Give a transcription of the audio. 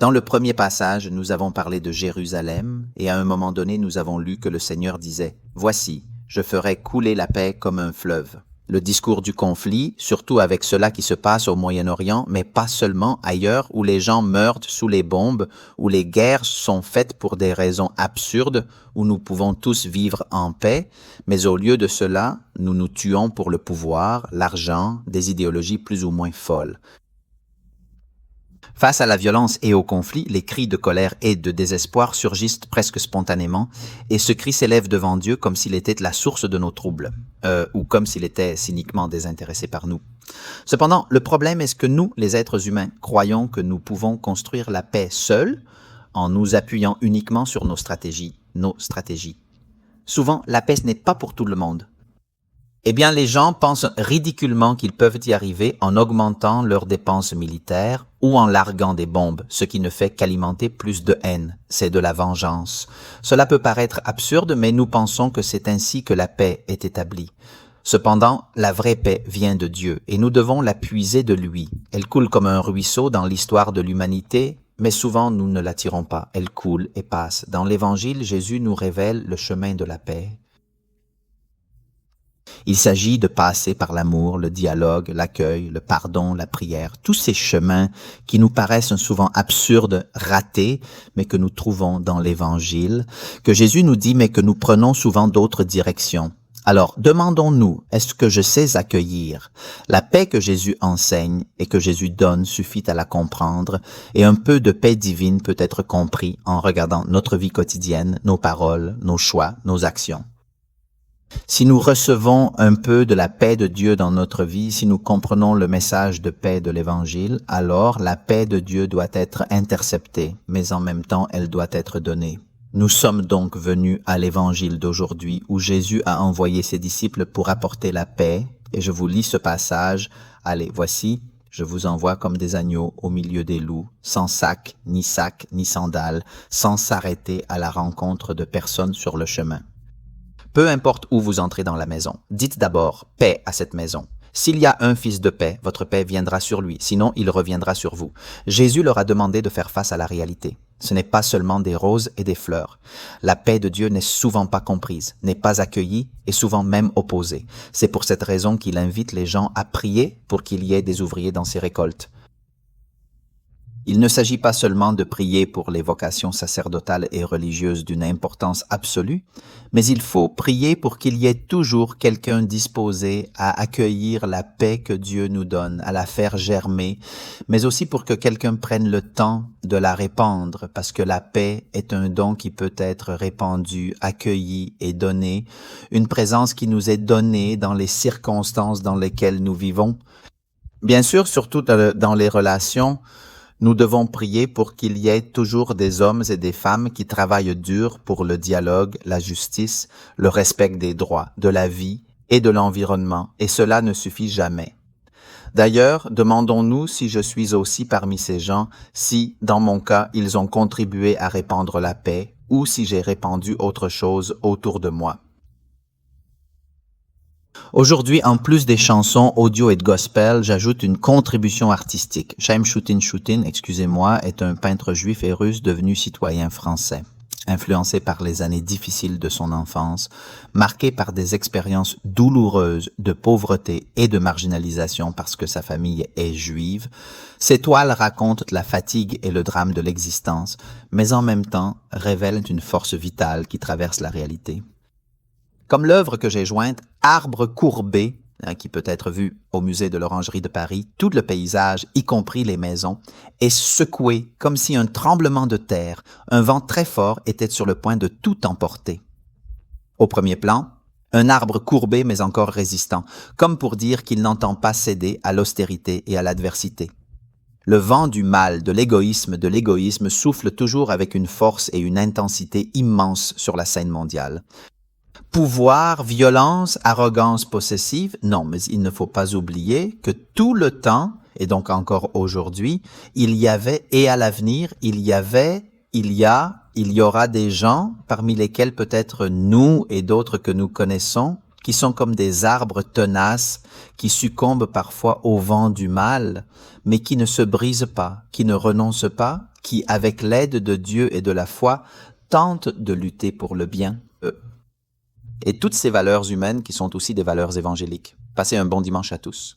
Dans le premier passage, nous avons parlé de Jérusalem et à un moment donné, nous avons lu que le Seigneur disait « Voici, je ferai couler la paix comme un fleuve ». Le discours du conflit, surtout avec cela qui se passe au Moyen-Orient, mais pas seulement ailleurs où les gens meurent sous les bombes, où les guerres sont faites pour des raisons absurdes, où nous pouvons tous vivre en paix, mais au lieu de cela, nous nous tuons pour le pouvoir, l'argent, des idéologies plus ou moins folles. Face à la violence et au conflit, les cris de colère et de désespoir surgissent presque spontanément, et ce cri s'élève devant Dieu comme s'il était la source de nos troubles, ou comme s'il était cyniquement désintéressé par nous. Cependant, le problème est que nous, les êtres humains, croyons que nous pouvons construire la paix seuls, en nous appuyant uniquement sur nos stratégies. Souvent, la paix n'est pas pour tout le monde. Eh bien, les gens pensent ridiculement qu'ils peuvent y arriver en augmentant leurs dépenses militaires ou en larguant des bombes, ce qui ne fait qu'alimenter plus de haine. C'est de la vengeance. Cela peut paraître absurde, mais nous pensons que c'est ainsi que la paix est établie. Cependant, la vraie paix vient de Dieu et nous devons la puiser de lui. Elle coule comme un ruisseau dans l'histoire de l'humanité, mais souvent nous ne la tirons pas. Elle coule et passe. Dans l'Évangile, Jésus nous révèle le chemin de la paix. Il s'agit de passer par l'amour, le dialogue, l'accueil, le pardon, la prière, tous ces chemins qui nous paraissent souvent absurdes, ratés, mais que nous trouvons dans l'Évangile, que Jésus nous dit, mais que nous prenons souvent d'autres directions. Alors, demandons-nous, est-ce que je sais accueillir? La paix que Jésus enseigne et que Jésus donne suffit à la comprendre, et un peu de paix divine peut être compris en regardant notre vie quotidienne, nos paroles, nos choix, nos actions. Si nous recevons un peu de la paix de Dieu dans notre vie, si nous comprenons le message de paix de l'Évangile, alors la paix de Dieu doit être interceptée, mais en même temps elle doit être donnée. Nous sommes donc venus à l'Évangile d'aujourd'hui où Jésus a envoyé ses disciples pour apporter la paix, et je vous lis ce passage. Allez, voici, je vous envoie comme des agneaux au milieu des loups, sans sac, ni sandales, sans s'arrêter à la rencontre de personne sur le chemin. Peu importe où vous entrez dans la maison, dites d'abord « paix » à cette maison. S'il y a un fils de paix, votre paix viendra sur lui, sinon il reviendra sur vous. Jésus leur a demandé de faire face à la réalité. Ce n'est pas seulement des roses et des fleurs. La paix de Dieu n'est souvent pas comprise, n'est pas accueillie et souvent même opposée. C'est pour cette raison qu'il invite les gens à prier pour qu'il y ait des ouvriers dans ses récoltes. Il ne s'agit pas seulement de prier pour les vocations sacerdotales et religieuses d'une importance absolue, mais il faut prier pour qu'il y ait toujours quelqu'un disposé à accueillir la paix que Dieu nous donne, à la faire germer, mais aussi pour que quelqu'un prenne le temps de la répandre, parce que la paix est un don qui peut être répandu, accueilli et donné, une présence qui nous est donnée dans les circonstances dans lesquelles nous vivons. Bien sûr, surtout dans les relations, nous devons prier pour qu'il y ait toujours des hommes et des femmes qui travaillent dur pour le dialogue, la justice, le respect des droits, de la vie et de l'environnement, et cela ne suffit jamais. D'ailleurs, demandons-nous si je suis aussi parmi ces gens, si, dans mon cas, ils ont contribué à répandre la paix, ou si j'ai répandu autre chose autour de moi. Aujourd'hui, en plus des chansons audio et de gospel, j'ajoute une contribution artistique. Chaim Shutin, excusez-moi, est un peintre juif et russe devenu citoyen français. Influencé par les années difficiles de son enfance, marqué par des expériences douloureuses de pauvreté et de marginalisation parce que sa famille est juive, ses toiles racontent la fatigue et le drame de l'existence, mais en même temps révèlent une force vitale qui traverse la réalité. Comme l'œuvre que j'ai jointe, Arbre courbé, qui peut être vu au musée de l'Orangerie de Paris, tout le paysage, y compris les maisons, est secoué comme si un tremblement de terre, un vent très fort était sur le point de tout emporter. Au premier plan, un arbre courbé mais encore résistant, comme pour dire qu'il n'entend pas céder à l'austérité et à l'adversité. Le vent du mal, de l'égoïsme souffle toujours avec une force et une intensité immenses sur la scène mondiale. Pouvoir, violence, arrogance possessive, non, mais il ne faut pas oublier que tout le temps, et donc encore aujourd'hui, il y avait, et à l'avenir, il y aura des gens, parmi lesquels peut-être nous et d'autres que nous connaissons, qui sont comme des arbres tenaces, qui succombent parfois au vent du mal, mais qui ne se brisent pas, qui ne renoncent pas, qui, avec l'aide de Dieu et de la foi, tentent de lutter pour le bien. Et toutes ces valeurs humaines qui sont aussi des valeurs évangéliques. Passez un bon dimanche à tous.